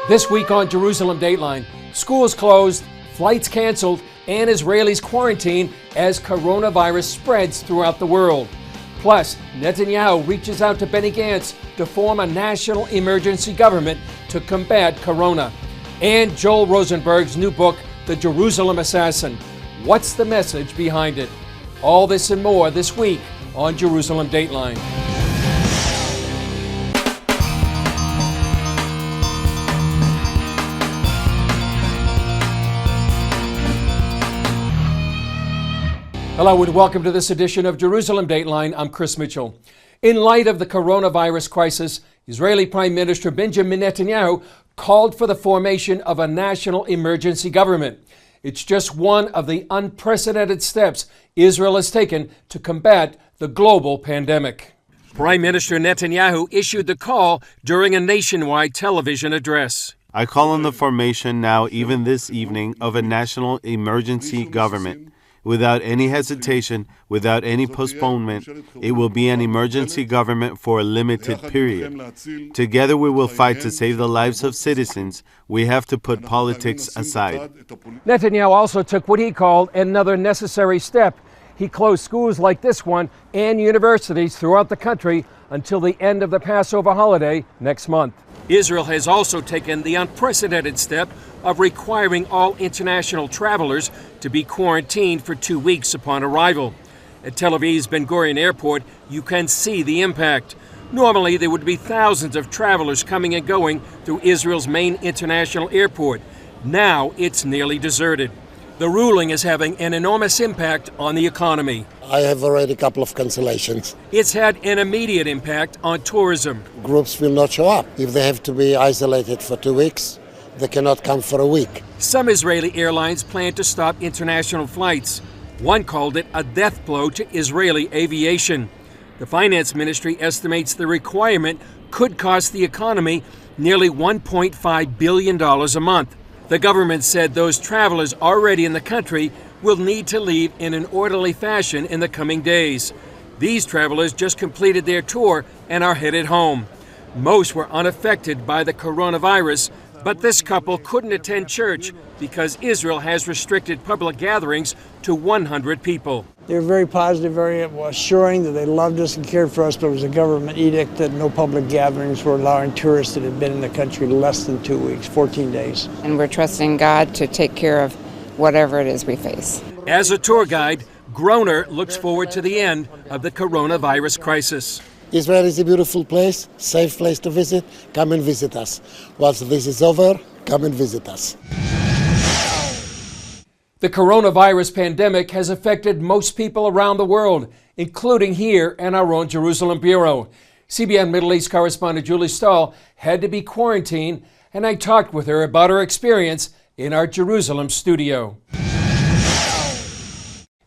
This week on Jerusalem Dateline, schools closed, flights canceled, and Israelis quarantined as coronavirus spreads throughout the world. Plus, Netanyahu reaches out to Benny Gantz to form a national emergency government to combat corona. And Joel Rosenberg's new book, The Jerusalem Assassin. What's the message behind it? All this and more this week on Jerusalem Dateline. Hello and welcome to this edition of Jerusalem Dateline. I'm Chris Mitchell. In light of the coronavirus crisis, Israeli Prime Minister Benjamin Netanyahu called for the formation of a national emergency government. It's just one of the unprecedented steps Israel has taken to combat the global pandemic. Prime Minister Netanyahu issued the call during a nationwide television address. I call on the formation now, even this evening, of a national emergency government. Without any hesitation, without any postponement, it will be an emergency government for a limited period. Together we will fight to save the lives of citizens. We have to put politics aside. Netanyahu also took what he called another necessary step. He closed schools like this one and universities throughout the country until the end of the Passover holiday next month. Israel has also taken the unprecedented step of requiring all international travelers to be quarantined for 2 weeks upon arrival. At Tel Aviv's Ben Gurion Airport, you can see the impact. Normally, there would be thousands of travelers coming and going through Israel's main international airport. Now, it's nearly deserted. The ruling is having an enormous impact on the economy. I have already a couple of cancellations. It's had an immediate impact on tourism. Groups will not show up. If they have to be isolated for 2 weeks, they cannot come for a week. Some Israeli airlines plan to stop international flights. One called it a death blow to Israeli aviation. The finance ministry estimates the requirement could cost the economy nearly $1.5 billion a month. The government said those travelers already in the country will need to leave in an orderly fashion in the coming days. These travelers just completed their tour and are headed home. Most were unaffected by the coronavirus, but this couple couldn't attend church because Israel has restricted public gatherings to 100 people. They were very positive, very assuring that they loved us and cared for us, but it was a government edict that no public gatherings were allowing tourists that had been in the country less than 2 weeks, 14 days. And we're trusting God to take care of whatever it is we face. As a tour guide, Groner looks forward to the end of the coronavirus crisis. Israel is a beautiful place, safe place to visit. Come and visit us. Once this is over, come and visit us. The coronavirus pandemic has affected most people around the world, including here in our own Jerusalem bureau. CBN Middle East correspondent Julie Stahl had to be quarantined, and I talked with her about her experience in our Jerusalem studio.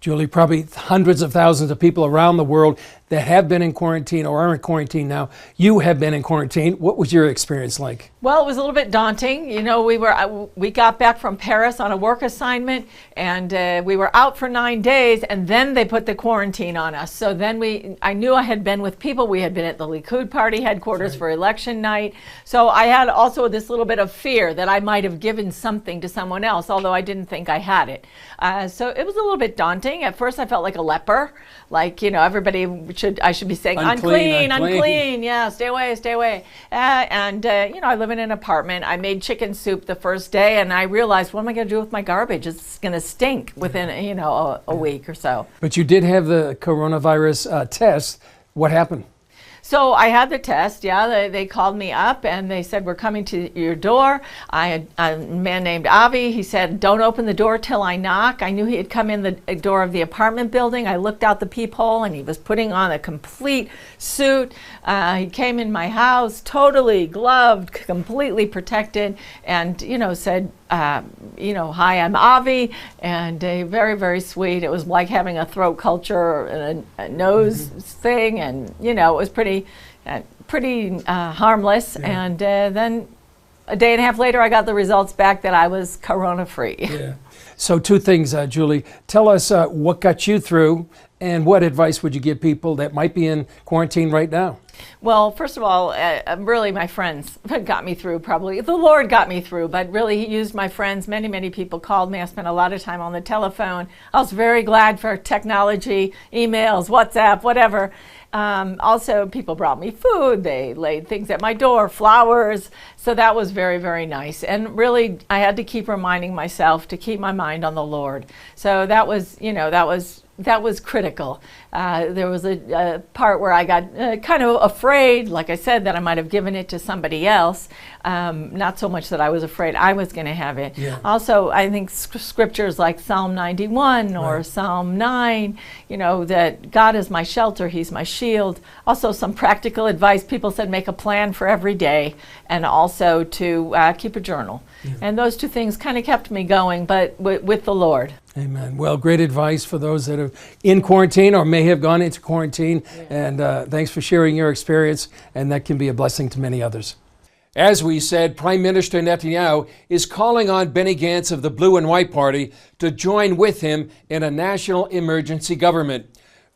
Julie, probably hundreds of thousands of people around the world that have been in quarantine or are in quarantine now. You have been in quarantine. What was your experience like? Well, it was a little bit daunting. You know, we got back from Paris on a work assignment, and we were out for 9 days, and then they put the quarantine on us. So then I knew I had been with people. We had been at the Likud party headquarters for election night. So I had also this little bit of fear that I might have given something to someone else, although I didn't think I had it. So it was a little bit daunting. At first I felt like a leper, like, you know, I should be saying unclean. Yeah, stay away. You know, I live in an apartment. I made chicken soup the first day, and I realized, what am I going to do with my garbage? It's going to stink within, you know, a week or so. But you did have the coronavirus test. What happened? So I had the test, yeah. They called me up and they said, we're coming to your door. I had a man named Avi. He said, don't open the door till I knock. I knew he had come in the door of the apartment building. I looked out the peephole and he was putting on a complete suit. He came in my house, totally gloved, completely protected, and, you know, said, you know, hi, I'm Avi, and very, very sweet. It was like having a throat culture and a nose thing, and, you know, it was pretty harmless. Yeah. And then a day and a half later, I got the results back that I was corona-free. Yeah. So two things, Julie. Tell us what got you through, and what advice would you give people that might be in quarantine right now? Well, first of all, really my friends got me through, probably. The Lord got me through, but really He used my friends. Many, many people called me. I spent a lot of time on the telephone. I was very glad for technology, emails, WhatsApp, whatever. Also, people brought me food. They laid things at my door, flowers. So that was very, very nice. And really, I had to keep reminding myself to keep my mind on the Lord. So that was, that was critical. There was a part where I got kind of afraid, like I said, that I might have given it to somebody else. Not so much that I was afraid I was going to have it. Yeah. Also, I think scriptures like Psalm 91 or Right. Psalm 9, that God is my shelter, He's my shield. Also, some practical advice. People said make a plan for every day, and also to keep a journal. Yeah. And those two things kind of kept me going, but with the Lord. Amen. Well, great advice for those that are in quarantine or may have gone into quarantine. And thanks for sharing your experience, and that can be a blessing to many others. As we said, Prime Minister Netanyahu is calling on Benny Gantz of the Blue and White Party to join with him in a national emergency government.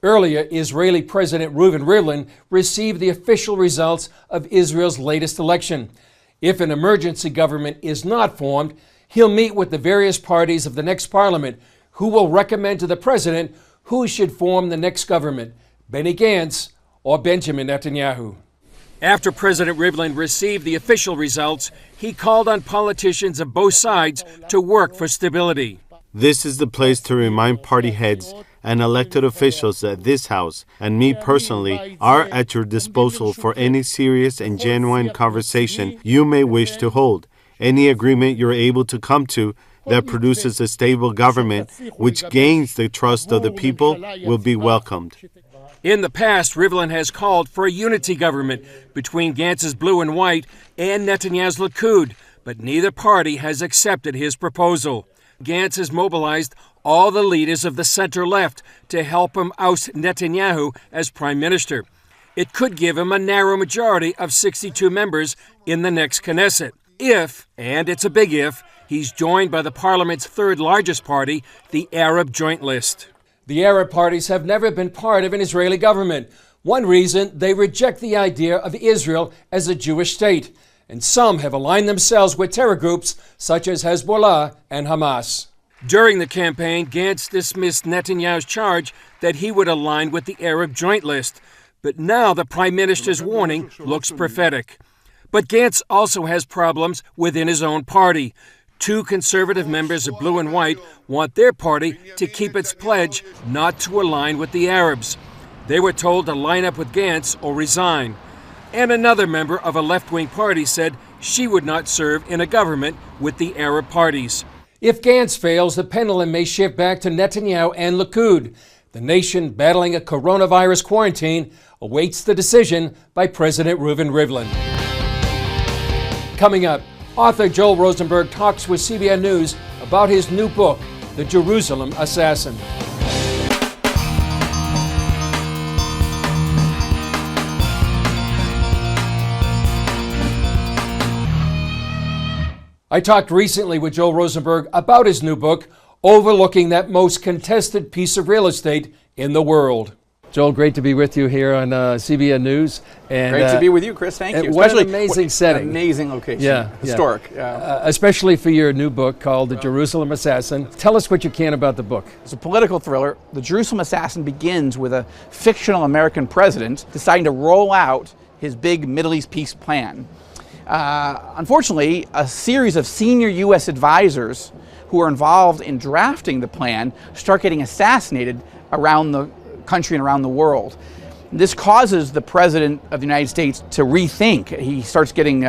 Earlier, Israeli President Reuven Rivlin received the official results of Israel's latest election. If an emergency government is not formed, he'll meet with the various parties of the next parliament, who will recommend to the president who should form the next government, Benny Gantz or Benjamin Netanyahu. After President Rivlin received the official results, he called on politicians of both sides to work for stability. This is the place to remind party heads and elected officials that this House and me personally are at your disposal for any serious and genuine conversation you may wish to hold. Any agreement you're able to come to that produces a stable government which gains the trust of the people will be welcomed. In the past, Rivlin has called for a unity government between Gantz's Blue and White and Netanyahu's Likud, but neither party has accepted his proposal. Gantz has mobilized all the leaders of the center-left to help him oust Netanyahu as prime minister. It could give him a narrow majority of 62 members in the next Knesset. If, and it's a big if, he's joined by the parliament's third largest party, the Arab Joint List. The Arab parties have never been part of an Israeli government. One reason, they reject the idea of Israel as a Jewish state. And some have aligned themselves with terror groups such as Hezbollah and Hamas. During the campaign, Gantz dismissed Netanyahu's charge that he would align with the Arab Joint List. But now the prime minister's warning looks prophetic. But Gantz also has problems within his own party. Two conservative members of Blue and White want their party to keep its pledge not to align with the Arabs. They were told to line up with Gantz or resign. And another member of a left-wing party said she would not serve in a government with the Arab parties. If Gantz fails, the pendulum may shift back to Netanyahu and Likud. The nation, battling a coronavirus quarantine, awaits the decision by President Reuven Rivlin. Coming up, author Joel Rosenberg talks with CBN News about his new book, The Jerusalem Assassin. I talked recently with Joel Rosenberg about his new book, Overlooking That Most Contested Piece of Real Estate in the World. Joel, great to be with you here on CBN News. And, great to be with you, Chris. Thank you. What an amazing setting. Amazing location. Yeah. Historic. Especially for your new book called The Jerusalem Assassin. Tell us what you can about the book. It's a political thriller. The Jerusalem Assassin begins with a fictional American president deciding to roll out his big Middle East peace plan. Unfortunately, a series of senior U.S. advisors who are involved in drafting the plan start getting assassinated around the country and around the world. This causes the President of the United States to rethink. He starts getting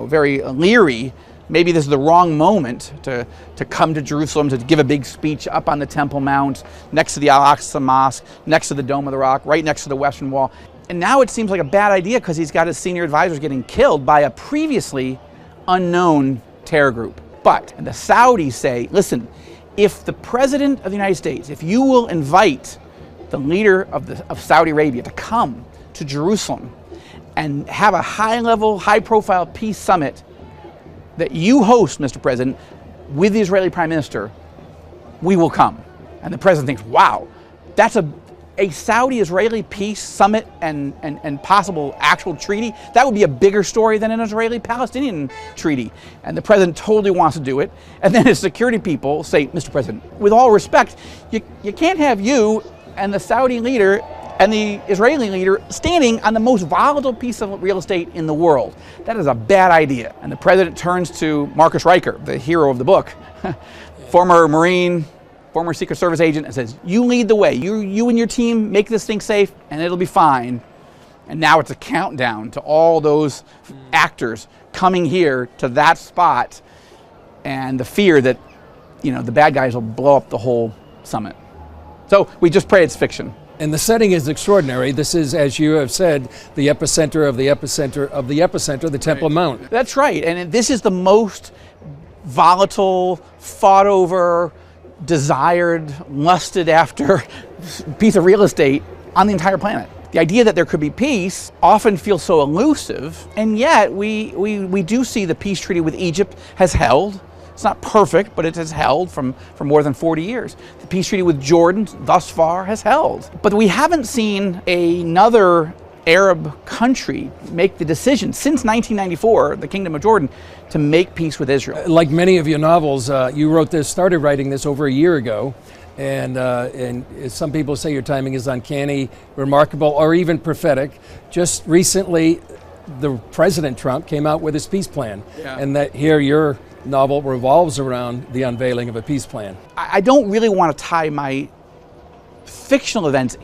very leery. Maybe this is the wrong moment to come to Jerusalem to give a big speech up on the Temple Mount, next to the Al-Aqsa Mosque, next to the Dome of the Rock, right next to the Western Wall. And now it seems like a bad idea because he's got his senior advisors getting killed by a previously unknown terror group. But the Saudis say, listen, if the President of the United States, if you will invite the leader of Saudi Arabia to come to Jerusalem and have a high-level, high-profile peace summit, that you host, Mr. President, with the Israeli Prime Minister, we will come. And the president thinks, wow, that's a Saudi-Israeli peace summit and possible actual treaty. That would be a bigger story than an Israeli-Palestinian treaty. And the president totally wants to do it. And then his security people say, Mr. President, with all respect, you can't have you and the Saudi leader and the Israeli leader standing on the most volatile piece of real estate in the world. That is a bad idea. And the president turns to Marcus Riker, the hero of the book, former Marine, former Secret Service agent, and says, you lead the way. You and your team make this thing safe, and it'll be fine. And now it's a countdown to all those actors coming here to that spot, and the fear that, the bad guys will blow up the whole summit. So we just pray it's fiction. And the setting is extraordinary. This is, as you have said, the epicenter of the epicenter of the epicenter, the Temple Mount. That's right. And this is the most volatile, fought over, desired, lusted after piece of real estate on the entire planet. The idea that there could be peace often feels so elusive, and yet we do see the peace treaty with Egypt has held. It's not perfect, but it has held for more than 40 years. The peace treaty with Jordan thus far has held. But we haven't seen another Arab country make the decision since 1994, the Kingdom of Jordan, to make peace with Israel. Like many of your novels, you started writing this over a year ago, and some people say your timing is uncanny, remarkable, or even prophetic. Just recently, the President Trump came out with his peace plan, and that here your novel revolves around the unveiling of a peace plan. I don't really want to tie my fictional events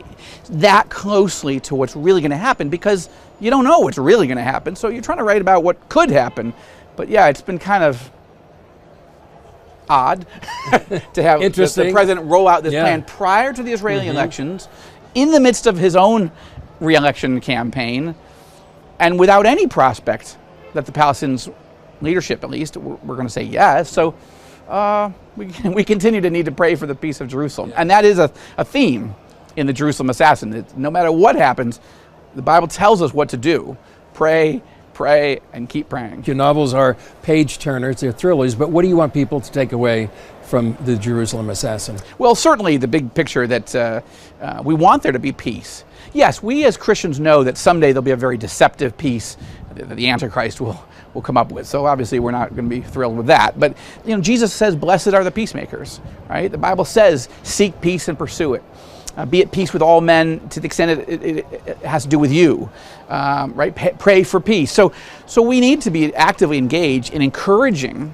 that closely to what's really going to happen, because you don't know what's really going to happen, so you're trying to write about what could happen. But yeah, it's been kind of odd to have the president roll out this plan prior to the Israeli elections, in the midst of his own re-election campaign, and without any prospect that the Palestinians leadership, at least, we're going to say yes. So we continue to need to pray for the peace of Jerusalem. And that is a theme in the Jerusalem Assassin. No matter what happens, the Bible tells us what to do. Pray, and keep praying. Your novels are page turners, they're thrillers, but what do you want people to take away from the Jerusalem Assassin? Well, certainly the big picture that we want there to be peace. Yes, we as Christians know that someday there'll be a very deceptive peace that the Antichrist will come up with. So obviously we're not going to be thrilled with that. But Jesus says, blessed are the peacemakers, right? The Bible says, seek peace and pursue it. Be at peace with all men to the extent it has to do with you, right? Pray for peace. So we need to be actively engaged in encouraging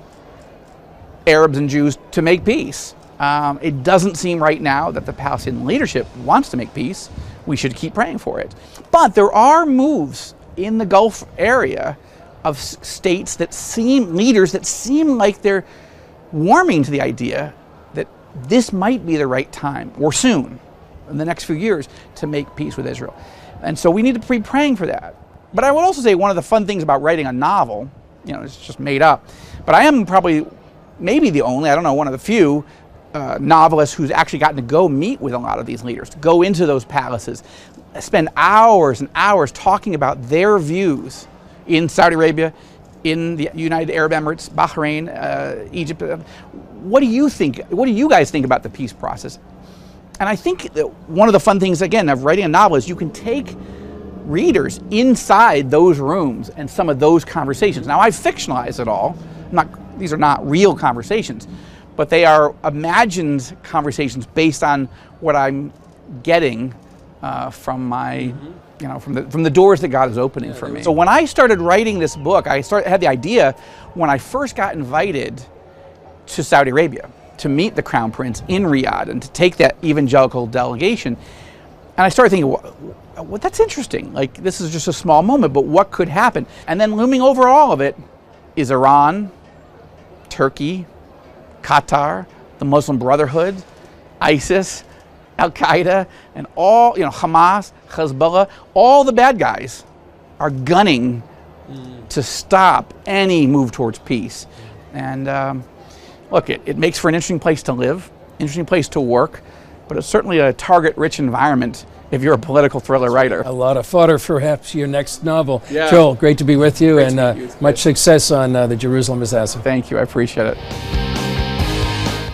Arabs and Jews to make peace. It doesn't seem right now that the Palestinian leadership wants to make peace. We should keep praying for it. But there are moves in the Gulf area of states that leaders that seem like they're warming to the idea that this might be the right time, or soon, in the next few years, to make peace with Israel. And so we need to be praying for that. But I would also say one of the fun things about writing a novel, it's just made up, but I am probably maybe the only, one of the few novelists who's actually gotten to go meet with a lot of these leaders, to go into those palaces, spend hours and hours talking about their views in Saudi Arabia, in the United Arab Emirates, Bahrain, Egypt. What do you think? What do you guys think about the peace process? And I think that one of the fun things, again, of writing a novel is you can take readers inside those rooms and some of those conversations. Now, I've fictionalized it all. These are not real conversations, but they are imagined conversations based on what I'm getting from my, from the doors that God is opening for me. So when I started writing this book, I had the idea when I first got invited to Saudi Arabia to meet the Crown Prince in Riyadh and to take that evangelical delegation. And I started thinking, well, that's interesting. Like, this is just a small moment, but what could happen? And then looming over all of it is Iran, Turkey, Qatar, the Muslim Brotherhood, ISIS, Al-Qaeda, and all, Hamas, Hezbollah, all the bad guys are gunning to stop any move towards peace. And look, it makes for an interesting place to live, interesting place to work, but it's certainly a target-rich environment if you're a political thriller writer. A lot of fodder for perhaps your next novel. Yeah. Joel, great to be with you, Great and to meet you. It's much great. success on the Jerusalem Assassin. Thank you, I appreciate it.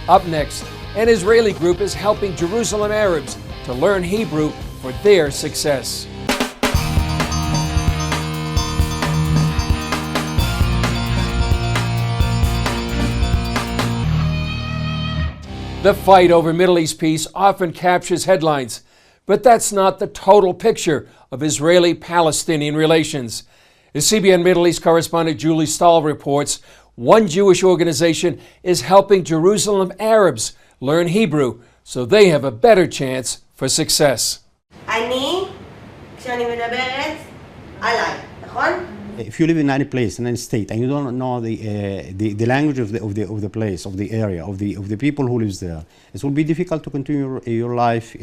Up next, an Israeli group is helping Jerusalem Arabs to learn Hebrew for their success. The fight over Middle East peace often captures headlines, but that's not the total picture of Israeli-Palestinian relations. As CBN Middle East correspondent Julie Stahl reports, one Jewish organization is helping Jerusalem Arabs learn Hebrew so they have a better chance for success. אני, כשאני מדברת, עליי, נכון? If you live in any place, in any state, and you don't know the language of the place, of the area, of the people who lives there, it will be difficult to continue your life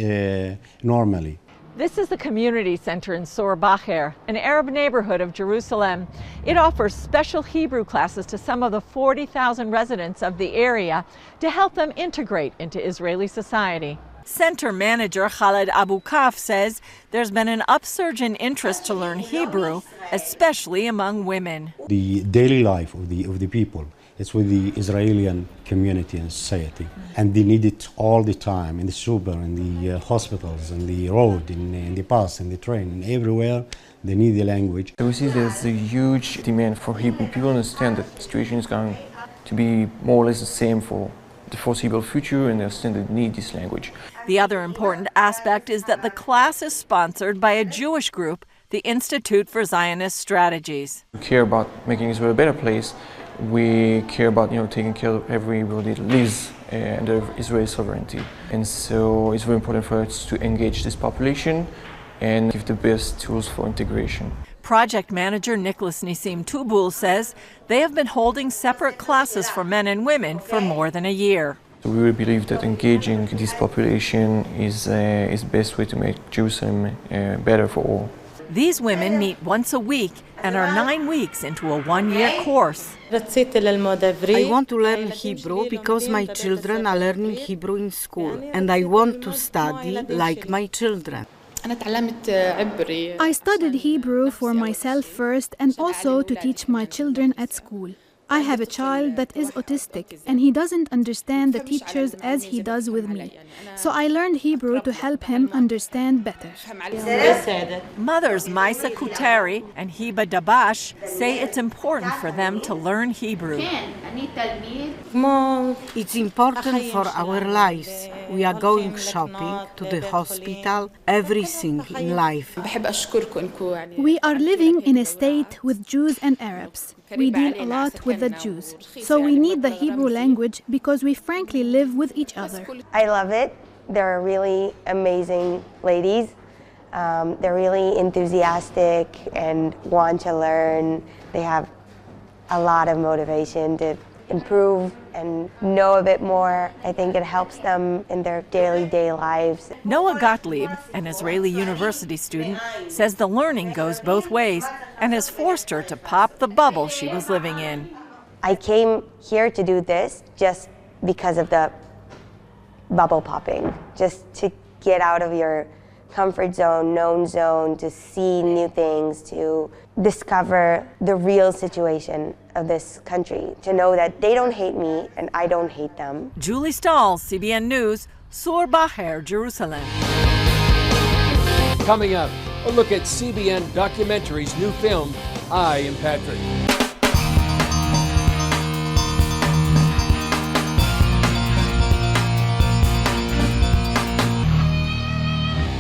normally. This is the community center in Sur Bacher, an Arab neighborhood of Jerusalem. It offers special Hebrew classes to some of the 40,000 residents of the area to help them integrate into Israeli society. Center manager Khaled Abu Kaf says there's been an upsurge in interest to learn Hebrew, especially among women. The daily life of the people, it's with the Israeli community and society, and they need it all the time in the super, in the hospitals, in the road, in the bus, in the train, and everywhere. They need the language. We see there's a huge demand for Hebrew. People understand that the situation is going to be more or less the same for the foreseeable future, and they understand they need this language. The other important aspect is that the class is sponsored by a Jewish group, the Institute for Zionist Strategies. We care about making Israel a better place. We care about taking care of everybody that lives under Israeli sovereignty. And so it's very important for us to engage this population and give the best tools for integration. Project manager Nicholas Nissim Tubul says they have been holding separate classes for men and women for more than a year. So we really believe that engaging this population is the best way to make Jerusalem better for all. These women meet once a week and are 9 weeks into a one-year course. I want to learn Hebrew because my children are learning Hebrew in school, and I want to study like my children. I studied Hebrew for myself first and also to teach my children at school. I have a child that is autistic and he doesn't understand the teachers as he does with me. So I learned Hebrew to help him understand better. Mothers Maisa Kutari and Hiba Dabash say it's important for them to learn Hebrew. It's important for our lives. We are going shopping, to the hospital, everything in life. We are living in a state with Jews and Arabs. We deal a lot with the Jews. So we need the Hebrew language because we frankly live with each other. I love it. They're really amazing ladies. They're really enthusiastic and want to learn. They have a lot of motivation to improve and know a bit more. I think it helps them in their day lives. Noah Gottlieb, an Israeli university student, says the learning goes both ways and has forced her to pop the bubble she was living in. I came here to do this just because of the bubble popping, just to get out of your comfort zone, known zone, to see new things, to discover the real situation of this country, to know that they don't hate me and I don't hate them. Julie Stahl, CBN News, Sur Bacher, Jerusalem. Coming up, a look at CBN Documentary's new film, I Am Patrick.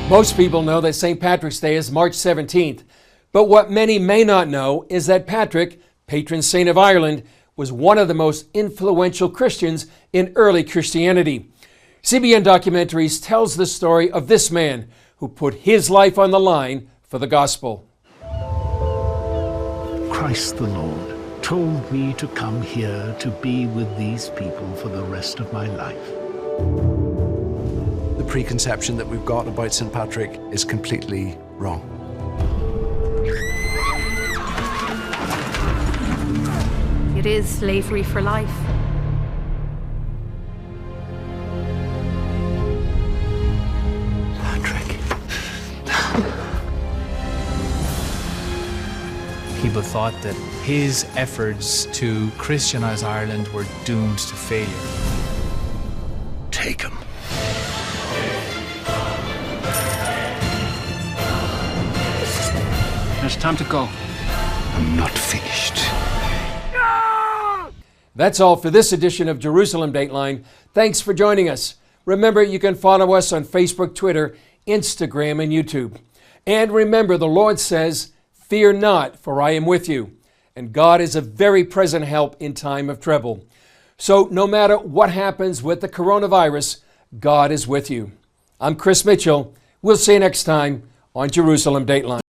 Most people know that St. Patrick's Day is March 17th, but what many may not know is that Patrick, patron saint of Ireland, was one of the most influential Christians in early Christianity. CBN Documentaries tells the story of this man who put his life on the line for the gospel. Christ the Lord told me to come here to be with these people for the rest of my life. The preconception that we've got about St. Patrick is completely wrong. It is slavery for life. Patrick. people thought that his efforts to Christianize Ireland were doomed to failure. Take him. It's time to go. I'm not finished. That's all for this edition of Jerusalem Dateline. Thanks for joining us. Remember, you can follow us on Facebook, Twitter, Instagram, and YouTube. And remember, the Lord says, "Fear not, for I am with you." And God is a very present help in time of trouble. So no matter what happens with the coronavirus, God is with you. I'm Chris Mitchell. We'll see you next time on Jerusalem Dateline.